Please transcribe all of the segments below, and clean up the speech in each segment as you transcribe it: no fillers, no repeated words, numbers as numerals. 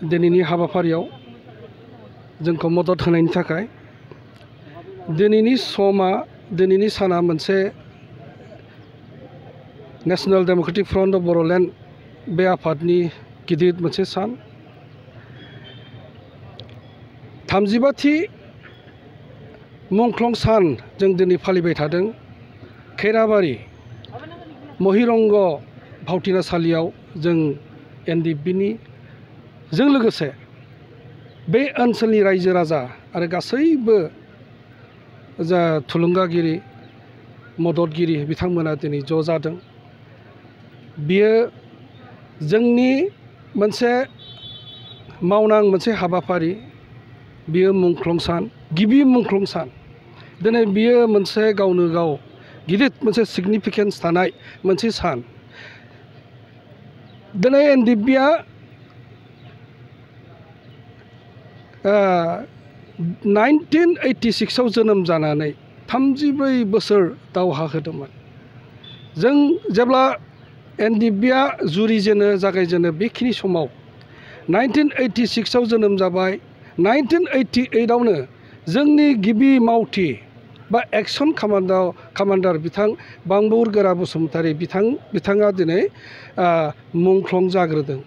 दिनैनि हाबाफारियाव जोंखौ मदद होनायनि थाखाय। दिनैनि साना मोनसे national Democratic front of Bodoland बे आफादनि गिदिर मोनसे सान। 35थि मुंख्लं सान जों दिनै फालिबाय थादों। खैराबारि महिरंग भावथिनासालियाव जों NDFBनि जों लोगोसे बे ओनसोलनि रायजो राजा आरो गासैबो जा थुलुंगागिरि मददगिरि बिथांमोना दिनै ज' जादों। बियो जोंनि मोनसे मावनां मोनसे हाबाफारि। बियो मुंख्लं सान, गिबि मुंख्लं सान। दिनै बियो मोनसे गावनो गाव गिदिर मोनसे सिगनिफिकेन्स थानाय मोनसे सान। दिनै NDFBआ 1986 जोनोम जानानै 34 बोसोर दावहा होदोंमोन। जों जेब्ला NDFBआ जागायजेनो बेखिनि समाव 1986 जोनोम जाबाय। 1988आवनो जोंनि गिबि मावथि बा एक्सन कामान्डार बिथां बांबुर गोरा बसुमतारी बिथाङा दिनै मुंख्लं जाग्रोदों।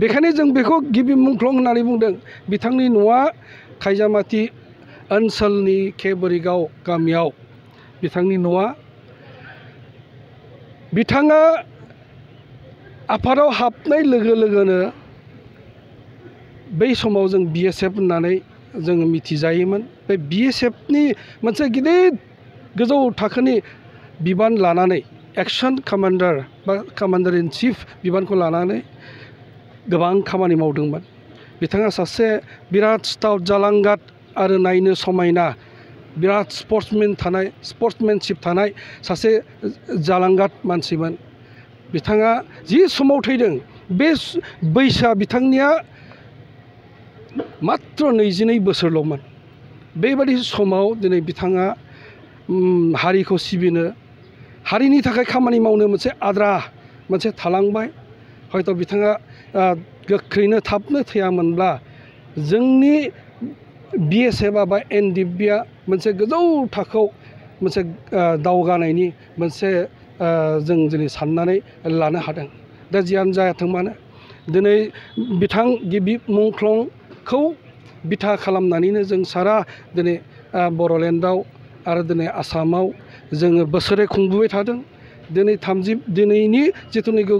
बेखायनो जों बेखौ गिबि मुंख्लं होननानै बुंदों। बिथांनि न'आ खायजामाथि ओनसोलनि केबोरिगाव गामियाव बिथांनि न'आ। बिथाङा आफादाव हाबनाय लोगो लोगोनो बै समाव जों BSF होननानै जोङो मिथिजायोमोन। बे BSFनि मोनसे गिदिर गोजौ थाखोनि बिबान लानानै एक्सन कामान्डार बा कामान्डार इन चिफ बिबानखौ लानानै गोबां खामानि मावदोंमोन। बिथाङा सासे बिराद स्टाउट जालांगाद आरो नायनो समायना बिराद स्पर्ट्समेनशिप थानाय सासे जालांगाद मानसिमोन। बिथाङा जि समाव थैदों बे बैसोआ बिथांनिया मात्र 22 बोसोरल'मोन। बेबादि समाव दिनै बिथाङा हारिखौ सिबिनो हारिनि थाखाय खामानि मावनो मोनसे आद्रा मोनसे थालांबाय। हयथ' बिथाङा गोख्रैनो थाबनो थैयामोनब्ला जोंनि BSFआ बा NDFBआ मोनसे गोजौ थाखोआव मोनसे दावगानायनि मोनसे जों दिनै साननानै लानो हादों। दा जियानो जायाथों मानो दिनै बिथां गिबि मुंख्लंखौ बिथा खालामनानैनो जों सारा दिनै बड'लेण्डआव आरो दिनै आसामाव जोङो बोसोरै खुंबोबाय थादों। दिनैनि जिथुनिखि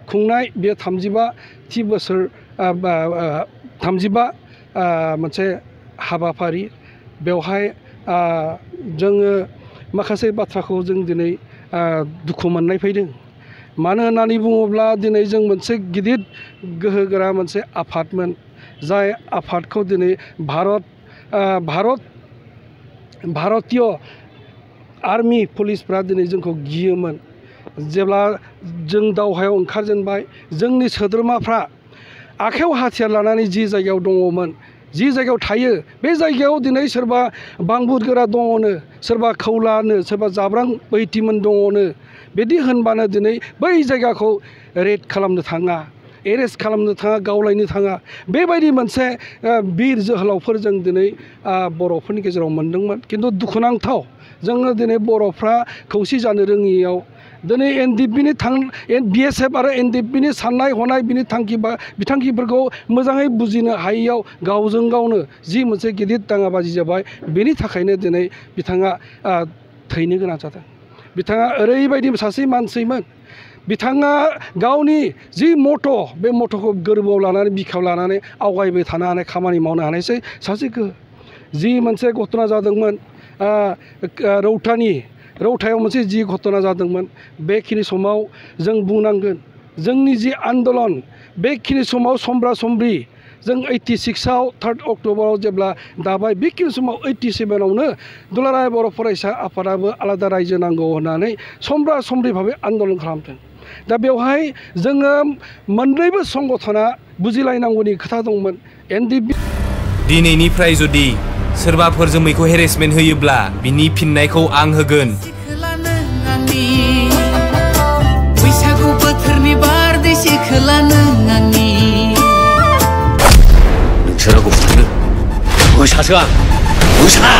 खुंनाय बे 35थि बोसोर 35 मोनसे हाबाफारि। बेवहाय जोङो माखासे बाथ्राखौ जों दिनै दुखु मोननाय फैदों। मानो होननानै बुङोब्ला दिनै जों मोनसे गिदिर गोहोगोरा मोनसे आफादमोन। जाय आफादखौ दिनै भारतीय आर्मि पुलिसफ्रा दिनै जोंखौ गियोमोन। जेब्ला जों दावहायाव ओंखारजेनबाय जोंनि सोद्रोमाफ्रा आखायाव हाथियार लानानै जि जायगायाव दङमोन जि जायगायाव थायो बे जायगायाव दिनै सोरबा बांबुर गोरा दङनो, सोरबा खौलानो, सोरबा जाब्रां बैथिमोन दङनो बिदि होनबानो दिनै बै जायगाखौ रेड खालामनो थाङा, एरेस्ट खालामनो थाङा, गावलायनो थाङा। बेबायदि मोनसे बिर जोहोलावफोर जों दिनै बर'फोरनि गेजेराव मोनदोंमोन। खिन्थु दुखुनांथाव जोङो दिनै बर'फ्रा खौसे जानो रोङियाव दिनै NDFBनि BSF आरो NDFBनि साननाय हनाय बिनि बिथांखिफोरखौ मोजाङै बुजिनो हायैयाव गावजों गावनो जि मोनसे गिदिर दाङाबाजि जाबाय। बेनि थाखायनो दिनै बिथाङा थैनो गोनां जादों। बिथाङा ओरैबायदि सासे मानसिमोन। बिथाङा गावनि जि मट' बे मट'खौ गोरबोआव लानानै बिखायाव लानानै आवगायबाय थानो हानाय खामानि मावनो हानायसै सासे गोहो। जि मोनसे घटना जादोंमोन रौतायाव मोनसे जि घटना जादोंमोन बेखिनि समाव जों बुंनांगोन जोंनि जि आन्दलन बेखिनि समाव समब्रा समब्रि जों 86आव 3 अक्ट'बराव जेब्ला दाबाय बेखिनि समाव 87आवनो दुलाराय बर' फरायसा आफादाबो आलादा रायजो नांगौ होननानै समब्रा समब्रि भाबै आन्दलन खालामदों। दा बेवहाय जोङो मोननैबो संगठना बुजिलायनांगौनि खोथा दंमोन। NDFB दिनैनिफ्राय जुदि सोरबाफोर जोंखौ हेरेसमेन्ट होयोब्ला बिनि फिननायखौ आं होगोन। बैसागु बोथोरनि बारदै सिखोला नों आंनि मोसासो आं मोसा